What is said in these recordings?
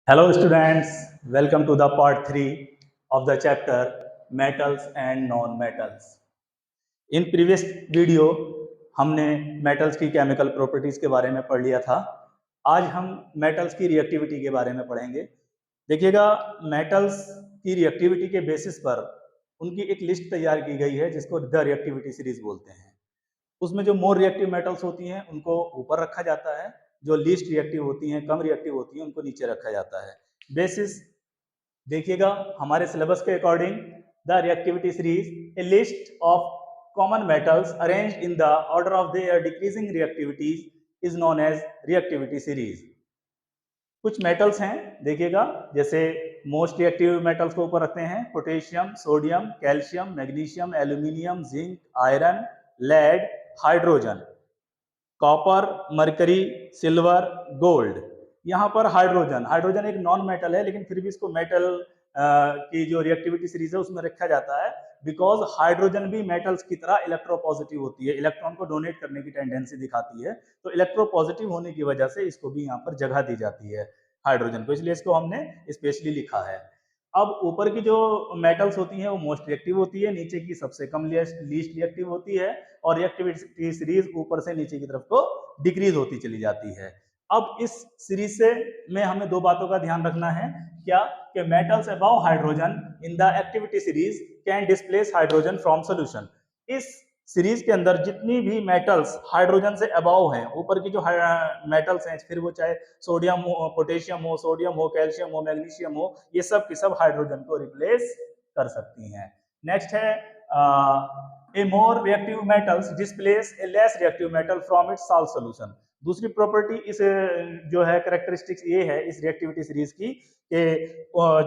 Hello students, welcome to the part 3 of the chapter metals and non-metals. In previous video हमने metals की chemical properties के बारे में पढ़ लिया था। आज हम metals की reactivity के बारे में पढ़ेंगे। देखिएगा metals की reactivity के basis पर उनकी एक लिस्ट तैयार की गई है जिसको the reactivity series बोलते हैं। उसमें जो मोर रिएक्टिव मेटल्स होती हैं उनको ऊपर रखा जाता है, जो लीस्ट रिएक्टिव होती हैं, कम रिएक्टिव होती हैं, उनको नीचे रखा जाता है। बेसिस देखिएगा हमारे सिलेबस के according the reactivity series a list of common metals arranged in the order of their decreasing reactivities is known as reactivity series. कुछ मेटल्स हैं देखिएगा, जैसे मोस्ट रिएक्टिव मेटल्स को ऊपर रखते हैं potassium, sodium, calcium, magnesium, aluminium, zinc, iron, lead, hydrogen, copper, mercury, silver, gold. यहाँ पर हाइड्रोजन एक नॉन मेटल है, लेकिन फिर भी इसको मेटल की जो रिएक्टिविटी सीरीज है उसमें रखा जाता है, बिकॉज हाइड्रोजन भी मेटल्स की तरह इलेक्ट्रोपॉजिटिव होती है, इलेक्ट्रॉन को डोनेट करने की टेंडेंसी दिखाती है। तो इलेक्ट्रोपॉजिटिव होने की वजह से इसको भी यहाँ पर जगह दी जाती है हाइड्रोजन को, इसलिए इसको हमने स्पेशली लिखा है। अब ऊपर की जो मेटल्स होती हैं वो मोस्ट रिएक्टिव होती है, नीचे की सबसे कम लीस्ट रिएक्टिव होती है, और रिएक्टिविटी सीरीज ऊपर से नीचे की तरफ को डिक्रीज होती चली जाती है। अब इस सीरीज से में हमें दो बातों का ध्यान रखना है। क्या कि metals above hydrogen in the activity series can displace hydrogen from solution. इस सीरीज के अंदर जितनी भी मेटल्स हाइड्रोजन से अबव हैं, ऊपर की जो मेटल्स हैं, फिर वो चाहे सोडियम हो, पोटेशियम हो, सोडियम हो, कैल्शियम हो, मैग्नीशियम हो, ये सब की सब हाइड्रोजन को रिप्लेस कर सकती हैं। नेक्स्ट है a more reactive metals displace a less reactive metal from its salt solution. दूसरी प्रॉपर्टी इस जो है कैरेक्टरिस्टिक्स ये है इस रिएक्टिविटी सीरीज की कि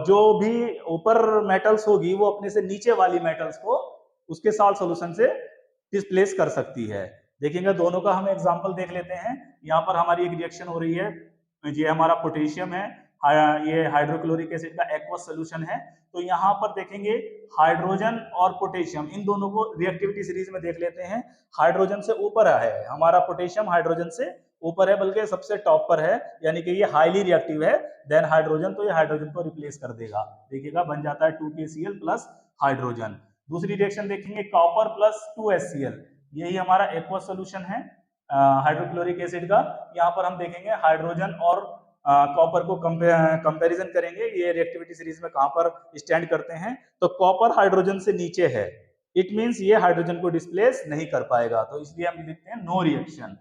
जो भी ऊपर मेटल्स होगी वो अपने से नीचे वाली मेटल्स को उसके साल्ट सॉल्यूशन से डिस्प्लेस कर सकती है। देखिएगा दोनों का हम एग्जांपल देख लेते हैं। यहाँ पर हमारी एक रिएक्शन हो रही है, ये हमारा पोटेशियम है, ये हाइड्रोक्लोरिक एसिड का एक्वस सॉल्यूशन है। तो यहाँ पर देखेंगे हाइड्रोजन और पोटेशियम, इन दोनों को रिएक्टिविटी सीरीज में देख लेते हैं। हाइड्रोजन से ऊपर है हमारा पोटेशियम, हाइड्रोजन से ऊपर है, बल्कि सबसे टॉप पर है, यानी कि ये हाईली रिएक्टिव है देन हाइड्रोजन, तो ये हाइड्रोजन को रिप्लेस कर देगा। देखिएगा बन जाता है 2KCl प्लस हाइड्रोजन। दूसरी रिएक्शन देखेंगे कॉपर प्लस 2HCl, यही हमारा एक्वस सॉल्यूशन है हाइड्रोक्लोरिक एसिड का। यहाँ पर हम देखेंगे हाइड्रोजन और कॉपर को कंपैरिजन करेंगे, ये रिएक्टिविटी सीरीज में कहां पर स्टैंड करते हैं। तो कॉपर हाइड्रोजन से नीचे है, इट मींस ये हाइड्रोजन को डिस्प्लेस नहीं कर पाएगा, तो इसलिए हम लिखते हैं नो रिएक्शन,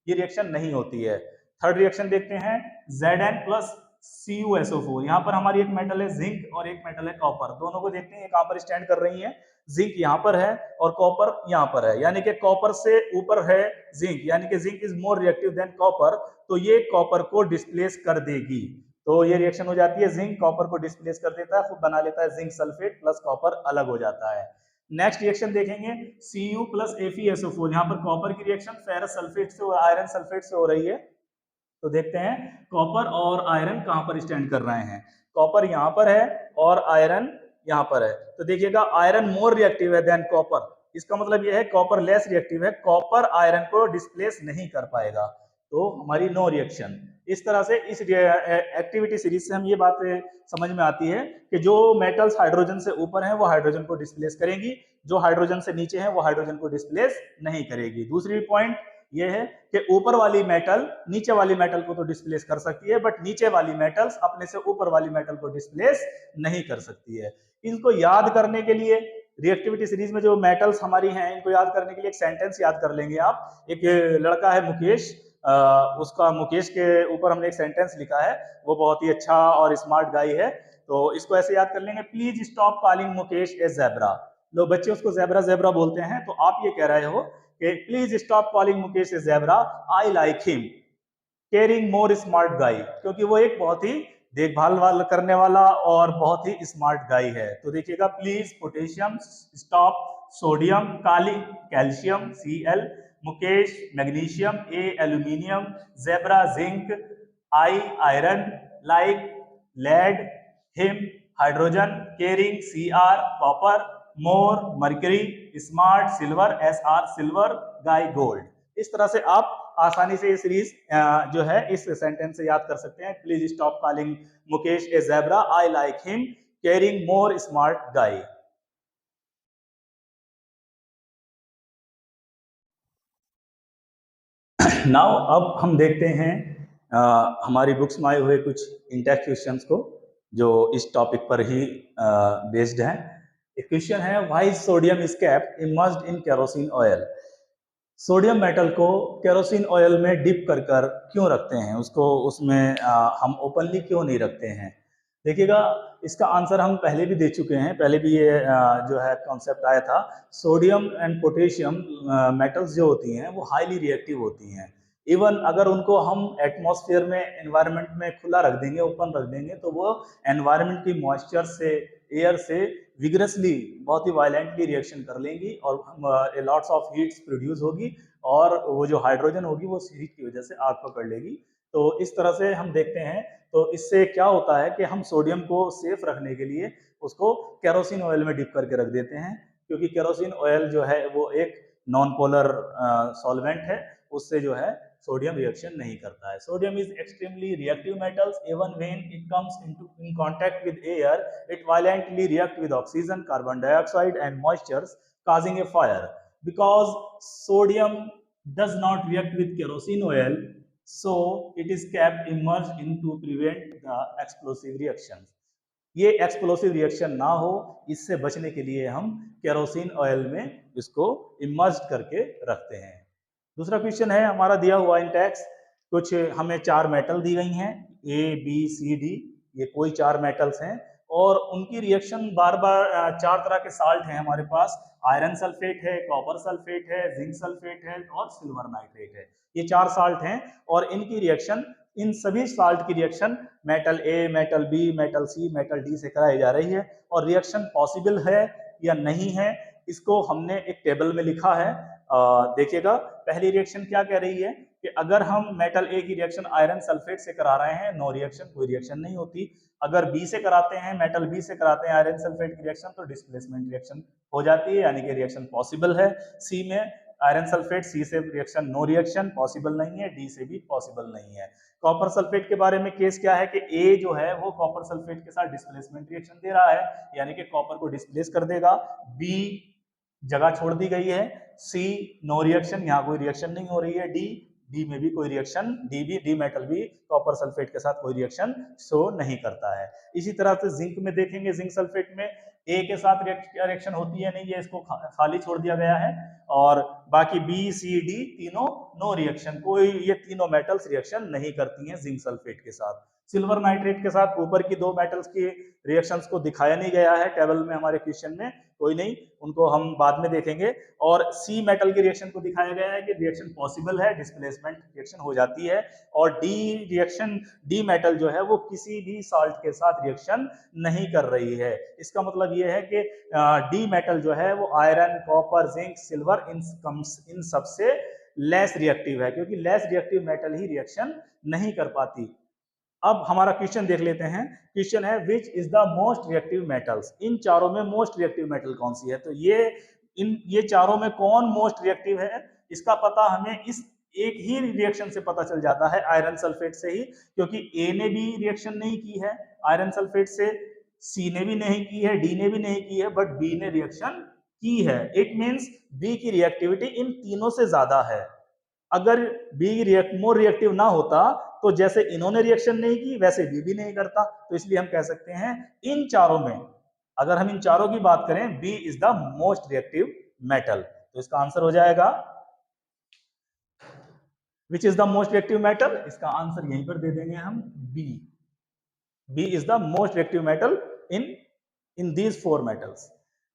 ये रिएक्शन नहीं होती है। थर्ड रिएक्शन देखते हैं Zn प्लस CuSO4। यहाँ पर हमारी एक मेटल है जिंक और एक मेटल है कॉपर, दोनों को देखते हैं कहां पर स्टैंड कर रही है। जिंक यहाँ पर है और कॉपर यहाँ पर है, यानी कि कॉपर से ऊपर है जिंक, यानी कि zinc is more reactive than copper, तो ये कॉपर को डिस्प्लेस कर देगी। तो ये रिएक्शन हो जाती है, जिंक कॉपर को डिस्प्लेस कर देता है, खुद बना लेता है जिंक सल्फेट प्लस कॉपर अलग हो जाता है। नेक्स्ट रिएक्शन देखेंगे Cu प्लस FeSO4। यहाँ पर कॉपर की रिएक्शन फेरस सल्फेट से और आयरन सल्फेट से हो रही है। तो देखते हैं कॉपर और आयरन कहां पर स्टैंड कर रहे हैं। कॉपर यहाँ पर है और आयरन यहाँ पर है। तो देखिएगा आयरन मोर रिएक्टिव है देन कॉपर, इसका मतलब यह है कॉपर लेस रिएक्टिव है, कॉपर आयरन को डिस्प्लेस नहीं कर पाएगा, तो हमारी नो रिएक्शन। इस तरह से इस एक्टिविटी सीरीज से हम ये बात समझ में आती है कि जो मेटल्स हाइड्रोजन से ऊपर हैं वो हाइड्रोजन को डिस्प्लेस करेंगी, जो हाइड्रोजन से नीचे हैं वो हाइड्रोजन को डिस्प्लेस नहीं करेगी। दूसरी पॉइंट ये है कि ऊपर वाली मेटल नीचे वाली मेटल को तो डिस्प्लेस कर सकती है, बट नीचे वाली मेटल्स अपने से ऊपर वाली मेटल को डिस्प्लेस नहीं कर सकती है। इनको याद करने के लिए रिएक्टिविटी सीरीज में जो मेटल्स हमारी हैं इनको याद करने के लिए एक सेंटेंस याद कर लेंगे आप। एक लड़का है मुकेश, उसका मुकेश के ऊपर हमने एक सेंटेंस लिखा है, वो बहुत ही अच्छा और स्मार्ट गाय है, तो इसको ऐसे याद कर लेंगे, please stop calling Mukesh A zebra. लोग बच्चे उसको ज़ेब्रा ज़ेब्रा बोलते हैं, तो आप ये कह रहे हो कि please stop calling Mukesh A zebra, I like him, caring more smart guy, क्योंकि वो एक बहुत ही देखभाल करने वाला और बहुत ही स्मार्ट गाय है। तो देखिएगा प्लीज पोटेशियम, स्टॉप सोडियम, काली calcium Cl, Mukesh magnesium, a aluminium, zebra zinc, I iron, like lead, him hydrogen, caring Cr copper, more mercury, smart silver Sr silver, guy gold. इस तरह से आप आसानी से ये सीरीज जो है इस सेंटेंस से याद कर सकते हैं। Please stop calling Mukesh A zebra, I like him carrying more smart guy. Now अब हम देखते हैं हमारी बुक्स में आए हुए कुछ इंटेक्स्ट क्वेश्चंस को जो इस टॉपिक पर ही बेस्ड हैं। एक क्वेश्चन है, why is sodium is kept emerged in kerosene oil. Sodium metal को केरोसिन ऑयल में डिप कर कर क्यों रखते हैं, उसको उसमें हम ओपनली क्यों नहीं रखते हैं। देखिएगा, इसका आंसर हम पहले भी दे चुके हैं, पहले भी ये जो है कॉन्सेप्ट आया था। सोडियम एंड पोटेशियम मेटल्स जो होती हैं वो हाईली रिएक्टिव होती हैं। इवन अगर उनको हम एटमॉस्फेयर में, एनवायरनमेंट में खुला रख देंगे, ओपन रख देंगे, तो वो एनवायरनमेंट की मॉइस्चर से, एयर से विग्रसली, बहुत ही वायलेंटली रिएक्शन कर लेंगी और लॉट्स ऑफ हीट्स प्रोड्यूस होगी और वो जो हाइड्रोजन होगी वो हीट की वजह से आग पकड़ लेगी। तो इस तरह से हम देखते हैं। तो इससे क्या होता है कि हम सोडियम को सेफ रखने के लिए उसको केरोसिन ऑयल में डिप करके रख देते हैं, क्योंकि केरोसिन ऑयल जो है वो एक नॉन पोलर सॉल्वेंट है, उससे जो है सोडियम रिएक्शन नहीं करता है। Sodium is extremely reactive metals, even when it comes in contact with air it violently react with oxygen, carbon dioxide and moistures causing a fire. Because sodium does not react with kerosene oil, so it is kept immersed in to prevent the explosive reactions. ये explosive reaction ना हो, इससे बचने के लिए हम kerosene oil में इसको इमर्ज्ड करके रखते हैं। दूसरा क्वेश्चन है हमारा दिया हुआ इन टेक्स्ट, कुछ हमें 4 मेटल दी गई हैं, ए बी सी डी, ये कोई 4 मेटल्स हैं और उनकी रिएक्शन बार बार 4 तरह के साल्ट हैं हमारे पास। आयरन सल्फेट है, कॉपर सल्फेट है, जिंक सल्फेट है और सिल्वर नाइट्रेट है। ये 4 साल्ट हैं और इनकी रिएक्शन, इन सभी साल्ट की रिएक्शन मेटल ए, मेटल बी, मेटल सी, मेटल डी से कराई जा रही है और रिएक्शन पॉसिबल है या नहीं है इसको हमने एक टेबल में लिखा है। देखिएगा, पहली रिएक्शन क्या कह रही है कि अगर हम मेटल ए की रिएक्शन आयरन सल्फेट से करा रहे हैं, नो रिएक्शन, कोई रिएक्शन नहीं होती। अगर बी से कराते हैं, मेटल बी से कराते हैं आयरन सल्फेट की रिएक्शन, तो डिस्प्लेसमेंट रिएक्शन हो जाती है, यानी कि रिएक्शन पॉसिबल है। सी में आयरन सल्फेट, सी से रिएक्शन नो रिएक्शन, पॉसिबल नहीं है, डी से भी पॉसिबल नहीं है। कॉपर सल्फेट के बारे में केस क्या है कि ए जो है वो कॉपर सल्फेट के साथ डिस्प्लेसमेंट रिएक्शन दे रहा है, यानी कि कॉपर को डिस्प्लेस कर देगा। बी जगह छोड़ दी गई है। सी नो रिएक्शन, यहाँ कोई रिएक्शन नहीं हो रही है। डी में भी कोई रिएक्शन, डी मेटल भी कॉपर सल्फेट के साथ कोई रिएक्शन शो नहीं करता है। इसी तरह से जिंक में देखेंगे, जिंक सल्फेट में ए के साथ रिएक्शन होती है नहीं है, इसको खाली छोड़ दिया गया है और बाकी बी सी डी तीनों नो रिएक्शन, कोई ये तीनों मेटल्स रिएक्शन नहीं करती हैं जिंक सल्फेट के साथ। सिल्वर नाइट्रेट के साथ ऊपर की 2 मेटल्स की रिएक्शंस को दिखाया नहीं गया है टेबल में हमारे क्वेश्चन में, कोई नहीं, उनको हम बाद में देखेंगे। और सी मेटल की रिएक्शन को दिखाया गया है कि रिएक्शन पॉसिबल है, डिस्प्लेसमेंट रिएक्शन हो जाती है। और डी रिएक्शन, डी मेटल जो है वो किसी भी साल्ट के साथ रिएक्शन नहीं कर रही है। इसका मतलब ये है कि डी मेटल जो है वो iron, copper, zinc, silver in सबसे लेस रिएक्टिव है, क्योंकि लेस रिएक्टिव मेटल ही रिएक्शन नहीं कर पाती। अब हमारा क्वेश्चन देख लेते हैं। क्वेश्चन है which is the most reactive metals. इन चारों में मोस्ट रिएक्टिव मेटल कौन सी है। तो ये चारों में कौन मोस्ट रिएक्टिव है इसका पता हमें इस एक ही रिएक्शन से पता चल जाता है, आयरन सल्फेट से ही, क्योंकि ए ने भी रिएक्शन नहीं की है आयरन सल्फेट से, सी ने भी नहीं की है, डी ने भी नहीं की है, बट बी ने रिएक्शन की है। इट मींस बी की रिएक्टिविटी इन तीनों से ज्यादा है। अगर बी मोर रिएक्टिव ना होता तो जैसे इन्होंने रिएक्शन नहीं की वैसे बी भी नहीं करता, तो इसलिए हम कह सकते हैं इन चारों में, अगर हम इन चारों की बात करें, B is the most reactive metal. तो इसका आंसर हो जाएगा which is the most reactive metal, इसका आंसर यहीं पर दे देंगे हम, B. B is the most reactive metal in these 4 metals.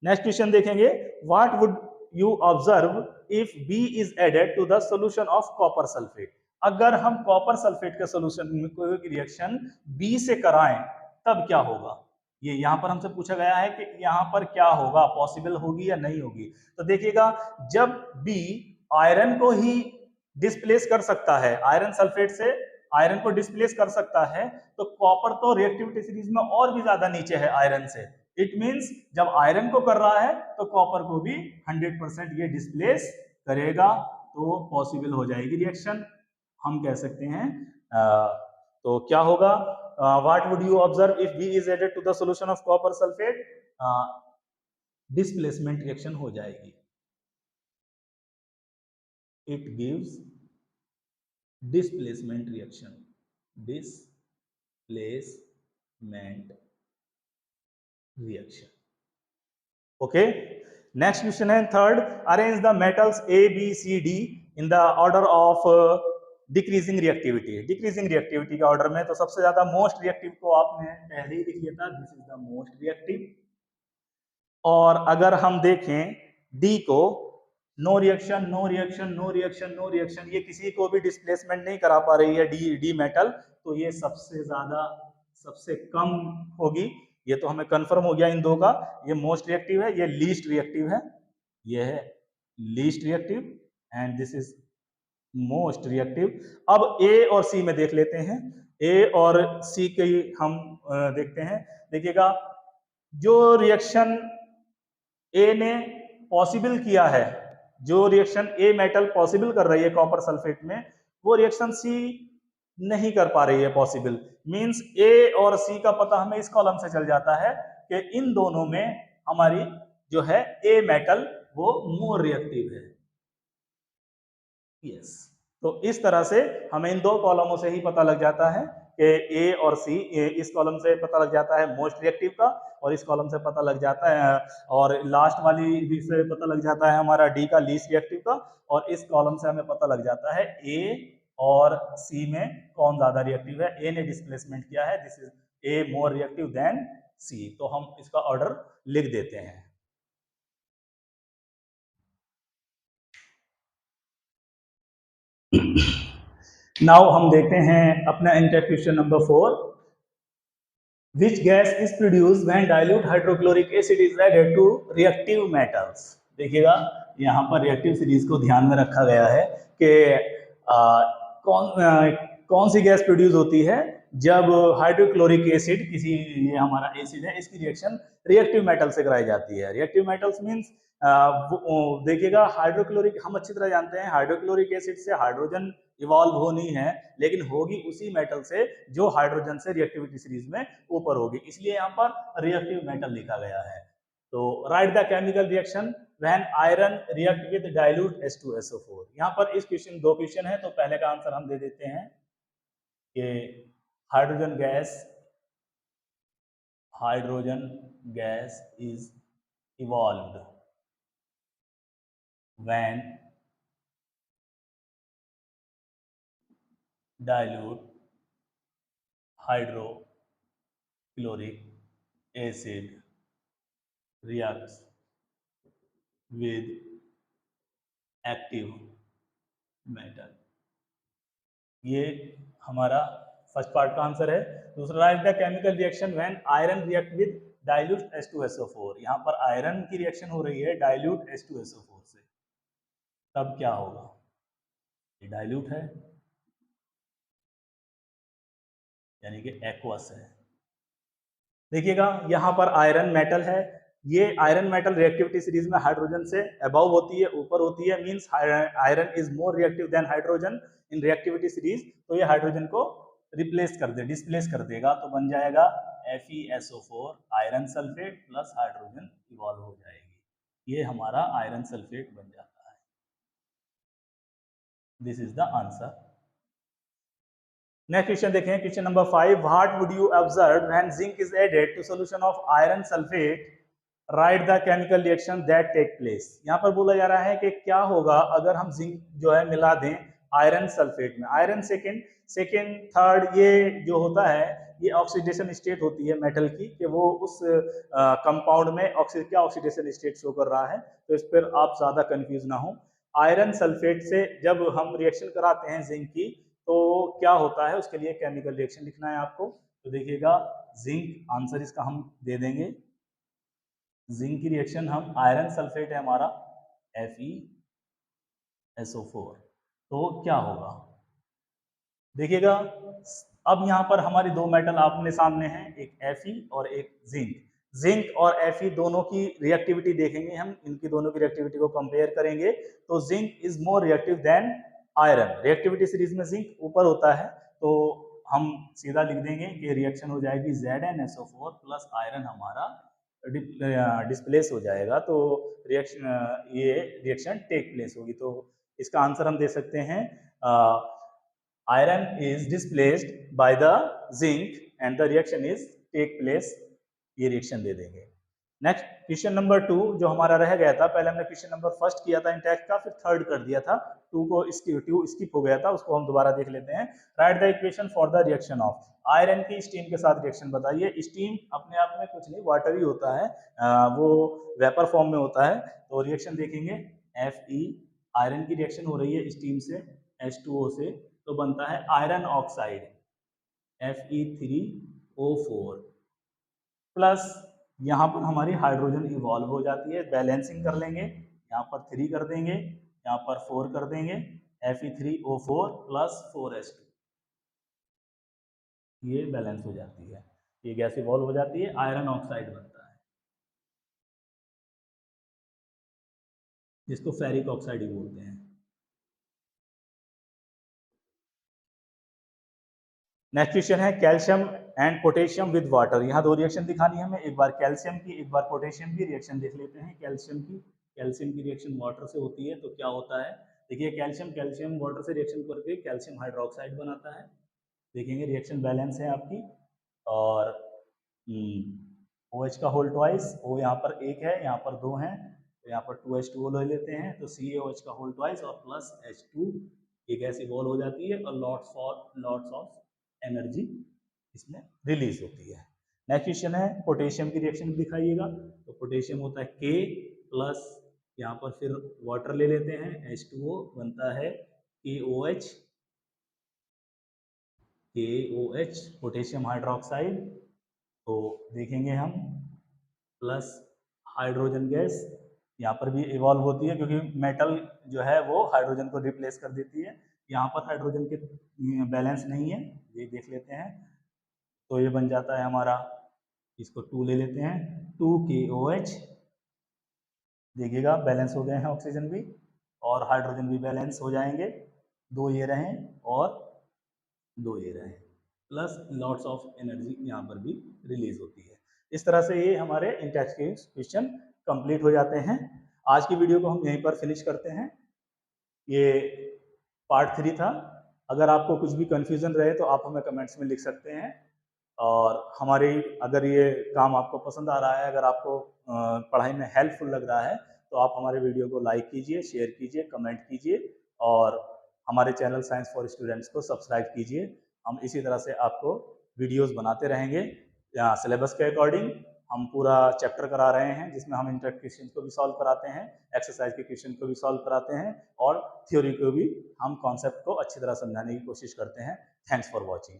Next question देखेंगे, what would you observe if B is added to the solution of copper sulfate। अगर हम copper sulphate के सोल्यूशन में कोई रिएक्शन B से कराएं तब क्या होगा। ये यहाँ पर हमसे पूछा गया है कि यहाँ पर क्या होगा, पॉसिबल होगी या नहीं होगी। तो देखिएगा, जब B आयरन को ही डिस्प्लेस कर सकता है, आयरन सल्फेट से आयरन को डिस्प्लेस कर सकता है, तो कॉपर तो रिएक्टिविटी सीरीज में और भी ज्यादा नीचे है आयरन से। इट मींस जब आयरन को कर रहा है तो कॉपर को भी 100% ये डिस्प्लेस करेगा, तो पॉसिबल हो जाएगी रिएक्शन। हम कह सकते हैं तो क्या होगा, what would you observe if B is added to the solution of copper sulphate, displacement reaction हो जाएगी, it gives displacement reaction, displacement reaction. Okay, next question है third, arrange the metals A B C D in the order of decreasing reactivity. Decreasing reactivity के order में, तो सबसे ज्यादा most reactive को आपने पहले ही लिख लिया था, this is the most reactive. और अगर हम देखें डी को, no reaction no reaction no reaction no reaction, ये किसी को भी डिस्प्लेसमेंट नहीं करा पा रही है डी मेटल, तो ये सबसे ज्यादा सबसे कम होगी। ये तो हमें कंफर्म हो गया इन दो का, ये मोस्ट रिएक्टिव है, ये लीस्ट रिएक्टिव है, ये है least reactive and this is most reactive. अब ए और सी में देख लेते हैं, ए और सी के हम देखते हैं। देखिएगा, जो रिएक्शन ए ने पॉसिबल किया है, जो रिएक्शन ए मेटल पॉसिबल कर रही है कॉपर सल्फेट में, वो रिएक्शन सी नहीं कर पा रही है पॉसिबल। मींस ए और सी का पता हमें इस कॉलम से चल जाता है कि इन दोनों में हमारी जो है ए मेटल वो मोर रिएक्टिव है। यस, तो इस तरह से हमें इन दो कॉलमों से ही पता लग जाता है कि ए और सी, इस कॉलम से पता लग जाता है मोस्ट रिएक्टिव का, और इस कॉलम से पता लग जाता है, और लास्ट वाली भी से पता लग जाता है हमारा डी का लीस्ट रिएक्टिव का, और इस कॉलम से हमें पता लग जाता है ए और सी में कौन ज्यादा रिएक्टिव है। ए ने डिस्प्लेसमेंट किया है, this is a more reactive than C, तो हम इसका ऑर्डर लिख देते हैं। नाउ हम देखते हैं अपना inter question number 4, which gas is produced when dilute hydrochloric acid is added to reactive metals। देखिएगा, यहाँ पर रिएक्टिव सीरीज को ध्यान में रखा गया है कि कौन सी गैस प्रोड्यूस होती है जब हाइड्रोक्लोरिक एसिड, किसी ये हमारा एसिड है, इसकी रिएक्शन रिएक्टिव मेटल से कराई जाती है। रिएक्टिव मेटल्स मींस देखिएगा, हाइड्रोक्लोरिक, हम अच्छी तरह जानते हैं हाइड्रोक्लोरिक एसिड से हाइड्रोजन इवॉल्व होनी है, लेकिन होगी उसी मेटल से जो हाइड्रोजन से रिएक्टिविटी सीरीज में ऊपर होगी, इसलिए यहाँ पर रिएक्टिव मेटल लिखा गया है। तो right the chemical reaction when iron react with dilute H2SO4। यहाँ पर इस क्वेश्चन, दो क्वेश्चन है, तो पहले का आंसर हम दे देते हैं कि hydrogen gas is evolved when dilute hydrochloric acid reacts with active metal। ये हमारा फर्स्ट पार्ट का आंसर है। दूसरा, right the chemical reaction when iron react with dilute H2SO4। यहाँ पर आयरन की रिएक्शन हो रही है डाइल्यूट H2SO4 से, तब क्या होगा, ये डाइल्यूट है यानी कि एक्वस है। देखिएगा, यहाँ पर आयरन मेटल है, ये आयरन मेटल रिएक्टिविटी सीरीज में हाइड्रोजन से अबव होती है, ऊपर होती है, means iron is more reactive then hydrogen in reactivity series, तो ये हाइड्रोजन को रिप्लेस कर दे, डिस्प्लेस कर देगा, तो बन जाएगा FeSO4 iron sulphate plus hydrogen evolve हो जाएगी, ये हमारा आयरन सल्फेट बन जाता है। This is the answer. Next question देखें, question number 5, what would you observe when zinc is added to solution of iron sulphate, write the chemical reaction that take place. यहाँ पर बोला जा रहा है कि क्या होगा अगर हम जिंक जो है मिला दें आयरन सल्फेट में। आयरन सेकेंड थर्ड ये जो होता है, ये ऑक्सीडेशन स्टेट होती है मेटल की, कि वो उस कंपाउंड में क्या ऑक्सीडेशन स्टेट शो कर रहा है, तो इस पर आप ज्यादा कंफ्यूज ना हो। आयरन सल्फेट से जब हम रिएक्शन कराते हैं जिंक की, तो क्या होता है, उसके लिए केमिकल रिएक्शन लिखना है आपको। तो देखिएगा, जिंक आंसर इसका हम दे देंगे, जिंक की रिएक्शन हम, आयरन सल्फेट है हमारा FeSO4, तो क्या होगा देखिएगा। अब यहाँ पर हमारी दो मेटल आपने सामने हैं, एक Fe और एक जिंक और Fe दोनों की रिएक्टिविटी देखेंगे हम, इनकी दोनों की रिएक्टिविटी को कंपेयर करेंगे, तो zinc is more reactive then iron, reactivity series में जिंक ऊपर होता है, तो हम सीधा लिख देंगे कि रिएक्शन हो जाएगी ZnSO4 प्लस आयरन हमारा डिस्प्लेस हो जाएगा, तो ये रिएक्शन टेक प्लेस होगी। तो इसका आंसर हम दे सकते हैं iron is displaced by the zinc and the reaction is take place, ये रिएक्शन दे देंगे। नेक्स्ट क्वेश्चन नंबर 2 जो हमारा रह गया था, पहले हमने क्वेश्चन नंबर फर्स्ट किया था इंटेक्स का, फिर थर्ड कर दिया था, 2 स्किप हो गया था, उसको हम दोबारा देख लेते हैं। Right the equation for the reaction of iron की स्टीम के साथ रिएक्शन बताइए। स्टीम अपने आप में कुछ नहीं, वाटर ही होता है, वो वेपर फॉर्म में होता है। तो रिएक्शन देखेंगे, Fe आयरन की रिएक्शन हो रही है स्टीम से H2O से, तो बनता है आयरन ऑक्साइड Fe3O4 प्लस यहाँ पर हमारी हाइड्रोजन इवॉल्व हो जाती है, बैलेंसिंग कर लेंगे, यहाँ पर 3 कर देंगे, यहाँ पर 4 कर देंगे, Fe3O4 प्लस 4H2, ये बैलेंस हो जाती है, ये गैस इवॉल्व हो जाती है, आयरन ऑक्साइड बनता है, जिसको फेरिक ऑक्साइड ही बोलते हैं। नेक्स्ट क्वेश्चन है calcium and potassium with water. यहाँ 2 रिएक्शन दिखानी है हमें, एक बार कैल्शियम की, एक बार पोटेशियम की। रिएक्शन देख लेते हैं कैल्शियम की रिएक्शन वाटर से होती है, तो क्या होता है, देखिए कैल्शियम वाटर से रिएक्शन करके कैल्शियम हाइड्रोक्साइड बनाता है। देखेंगे रिएक्शन बैलेंस है आपकी, और OH का होल ट्वाइस, O यहाँ पर 1 है, यहाँ पर 2 हैं, तो यहाँ पर 2H2O ले लेते हैं, तो CaOH का होल ट्वाइस और प्लस H2, ये गैस इवॉल्व हो जाती है और लॉट्स ऑफ एनर्जी इसमें रिलीज होती है। नेक्स्ट क्वेश्चन है पोटेशियम की रिएक्शन दिखाइएगा, तो पोटेशियम होता है K प्लस, यहाँ पर फिर वाटर ले लेते हैं, H2O बनता है KOH पोटेशियम हाइड्रोक्साइड, तो देखेंगे हम प्लस हाइड्रोजन गैस यहाँ पर भी इवॉल्व होती है, क्योंकि मेटल जो है वो हाइड्रोजन को रिप्लेस कर देती है। यहाँ पर हाइड्रोजन के बैलेंस नहीं है, ये देख लेते हैं, तो ये बन जाता है हमारा, इसको 2 ले लेते हैं, 2KOH, देखिएगा बैलेंस हो गए हैं ऑक्सीजन भी और हाइड्रोजन भी बैलेंस हो जाएंगे, 2 ये रहें और 2 ये रहें, प्लस लॉट्स ऑफ एनर्जी यहाँ पर भी रिलीज होती है। इस तरह से ये हमारे इंटेक्स के क्वेश्चन कंप्लीट हो जाते हैं। आज की वीडियो को हम यहीं पर फिनिश करते हैं, ये पार्ट 3 था। अगर आपको कुछ भी कंफ्यूजन रहे तो आप हमें कमेंट्स में लिख सकते हैं, और हमारी अगर ये काम आपको पसंद आ रहा है, अगर आपको पढ़ाई में हेल्पफुल लग रहा है, तो आप हमारे वीडियो को लाइक कीजिए, शेयर कीजिए, कमेंट कीजिए, और हमारे चैनल साइंस फॉर स्टूडेंट्स को सब्सक्राइब कीजिए। हम इसी तरह से आपको वीडियोस बनाते रहेंगे, यहाँ सिलेबस के अकॉर्डिंग हम पूरा चैप्टर करा रहे हैं, जिसमें हम इंटर क्वेश्चन को भी सॉल्व कराते हैं, एक्सरसाइज के क्वेश्चन को भी सॉल्व कराते हैं, और थ्योरी को भी हम कॉन्सेप्ट को अच्छी तरह समझाने की कोशिश करते हैं। Thanks for watching.